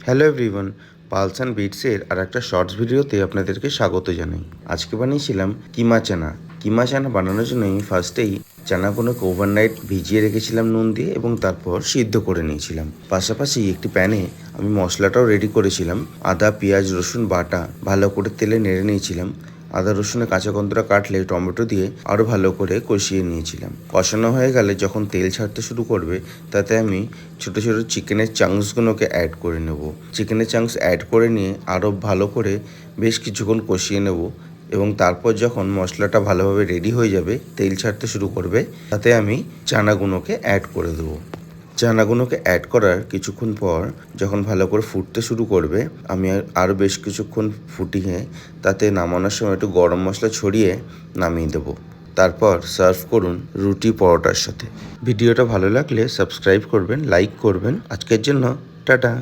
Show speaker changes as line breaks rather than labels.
Hello everyone, pulse and বিটসের আর একটা shorts ভিডিওতে আপনাদেরকে স্বাগত জানাই। আজকে বানিয়েছিলাম কিমা চানা। কিমা চানা বানানোর জন্য আমি ফার্স্টেই চানাগুলোকে ওভারনাইট ভিজিয়ে রেখেছিলাম নুন দিয়ে এবং তারপর সিদ্ধ করে নিয়েছিলাম। পাশাপাশি একটি প্যানে আমি মশলাটাও রেডি করেছিলাম। আদা, পেঁয়াজ, রসুন বাটা ভালো করে তেলে নেড়ে নিয়েছিলাম। আদা রসুনের কাঁচা গন্ধটা কাটলে টমেটো দিয়ে আরও ভালো করে কষিয়ে নিয়েছিলাম। কষানো হয়ে গেলে যখন তেল ছাড়তে শুরু করবে, তাতে আমি ছোটো ছোটো চিকেনের চাংসগুলোকে অ্যাড করে নেব। চিকেনের চাংস অ্যাড করে নিয়ে আরও ভালো করে বেশ কিছুক্ষণ কষিয়ে নেব এবং তারপর যখন মশলাটা ভালোভাবে রেডি হয়ে যাবে, তেল ছাড়তে শুরু করবে, তাতে আমি চানাগুলোকে অ্যাড করে দেবো। চানাগুলোকে অ্যাড করার কিছুক্ষণ পর যখন ভালো করে ফুটতে শুরু করবে, আমি আরও বেশ কিছুক্ষণ ফুটিয়ে তাতে নামানোর সময় একটু গরম মশলা ছড়িয়ে নামিয়ে দেবো। তারপর সার্ভ করুন রুটি পরোটার সাথে। ভিডিওটা ভালো লাগলে সাবস্ক্রাইব করবেন, লাইক করবেন। আজকের জন্য টাটা।